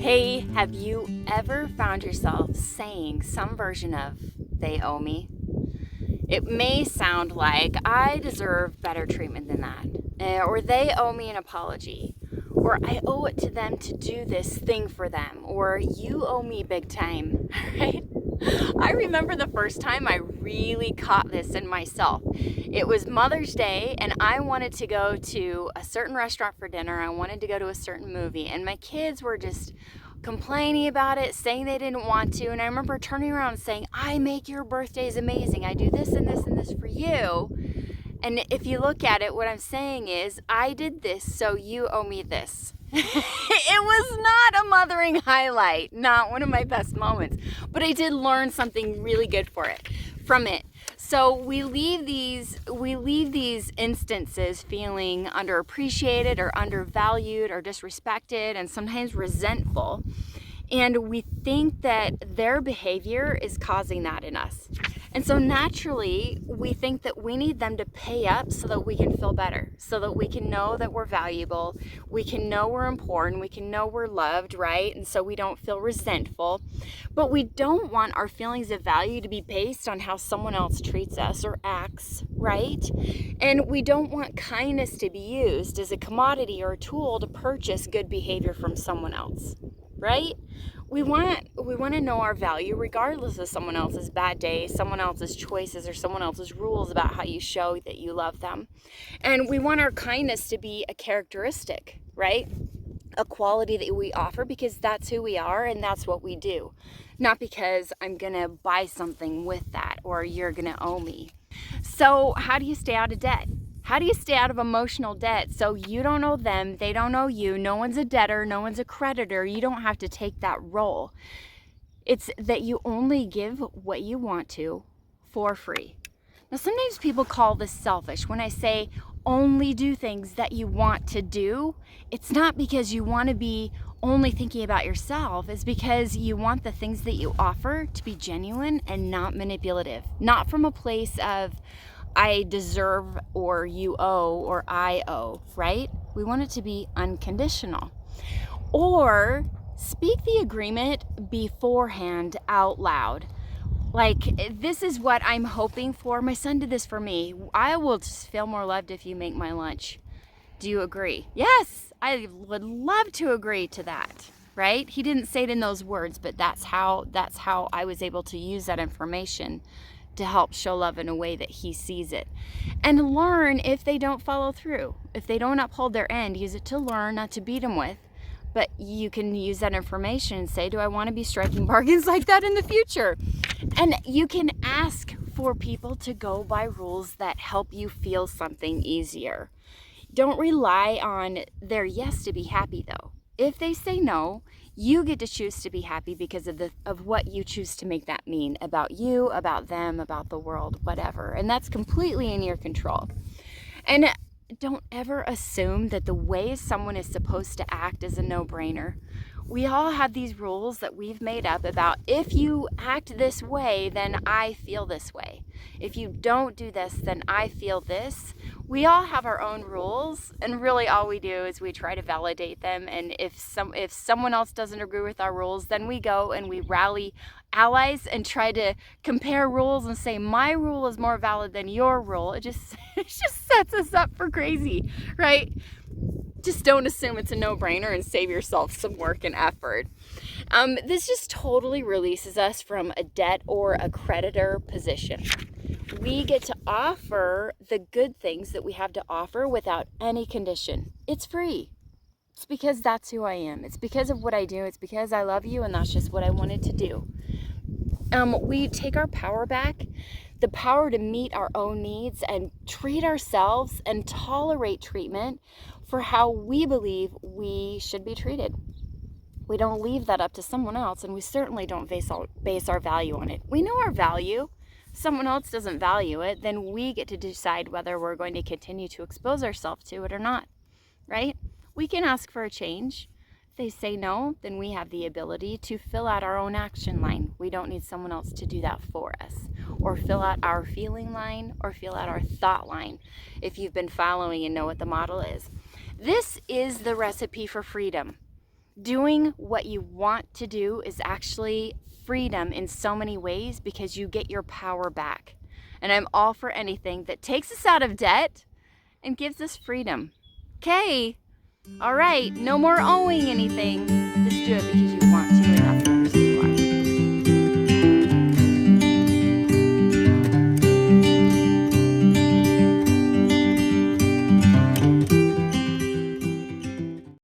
Hey, have you ever found yourself saying some version of, they owe me? It may sound like I deserve better treatment than that, or they owe me an apology, or I owe it to them to do this thing for them, or you owe me big time, right? I remember the first time I really caught this in myself. It was Mother's Day, and I wanted to go to a certain restaurant for dinner. I wanted to go to a certain movie, and my kids were just complaining about it, saying they didn't want to. And I remember turning around and saying, I make your birthdays amazing. I do this and this and this for you. And if you look at it, what I'm saying is, I did this, so you owe me this. It was not a mothering highlight, not one of my best moments, but I did learn something really good from it. So we leave these instances feeling underappreciated or undervalued or disrespected and sometimes resentful. And we think that their behavior is causing that in us. And so naturally, we think that we need them to pay up so that we can feel better, so that we can know that we're valuable, we can know we're important, we can know we're loved, right? And so we don't feel resentful. But we don't want our feelings of value to be based on how someone else treats us or acts, right? And we don't want kindness to be used as a commodity or a tool to purchase good behavior from someone else, right? We want to know our value regardless of someone else's bad day, someone else's choices, or someone else's rules about how you show that you love them. And we want our kindness to be a characteristic, right? A quality that we offer because that's who we are and that's what we do. Not because I'm going to buy something with that or you're going to owe me. So how do you stay out of debt? How do you stay out of emotional debt so you don't owe them, they don't owe you, no one's a debtor, no one's a creditor, you don't have to take that role. It's that you only give what you want to for free. Now sometimes people call this selfish. When I say only do things that you want to do, it's not because you want to be only thinking about yourself, it's because you want the things that you offer to be genuine and not manipulative. Not from a place of I deserve or you owe or I owe, right? We want it to be unconditional. Or speak the agreement beforehand out loud. Like, this is what I'm hoping for. My son did this for me. I will just feel more loved if you make my lunch. Do you agree? Yes, I would love to agree to that, right? He didn't say it in those words, but that's how I was able to use that information to help show love in a way that he sees it. And learn if they don't follow through. If they don't uphold their end, use it to learn, not to beat them with. But you can use that information and say, do I want to be striking bargains like that in the future? And you can ask for people to go by rules that help you feel something easier. Don't rely on their yes to be happy, though. If they say no, you get to choose to be happy because of what you choose to make that mean about you, about them, about the world, whatever. And that's completely in your control. And don't ever assume that the way someone is supposed to act is a no-brainer. We all have these rules that we've made up about if you act this way, then I feel this way. If you don't do this, then I feel this. We all have our own rules, and really all we do is we try to validate them. And if someone else doesn't agree with our rules, then we go and we rally allies and try to compare rules and say my rule is more valid than your rule. It just sets us up for crazy, right? Just don't assume it's a no-brainer and save yourself some work and effort. This just totally releases us from a debt or a creditor position. We get to offer the good things that we have to offer without any condition. It's free. It's because that's who I am. It's because of what I do. It's because I love you and that's just what I wanted to do. We take our power back, the power to meet our own needs and treat ourselves and tolerate treatment for how we believe we should be treated. We don't leave that up to someone else, and we certainly don't base our value on it. We know our value. Someone else doesn't value it, then we get to decide whether we're going to continue to expose ourselves to it or not, right? We can ask for a change. If they say no, then we have the ability to fill out our own action line. We don't need someone else to do that for us, or fill out our feeling line, or fill out our thought line, if you've been following and know what the model is. This is the recipe for freedom. Doing what you want to do is actually freedom in so many ways because you get your power back. And I'm all for anything that takes us out of debt and gives us freedom. Okay, all right, no more owing anything. Just do it because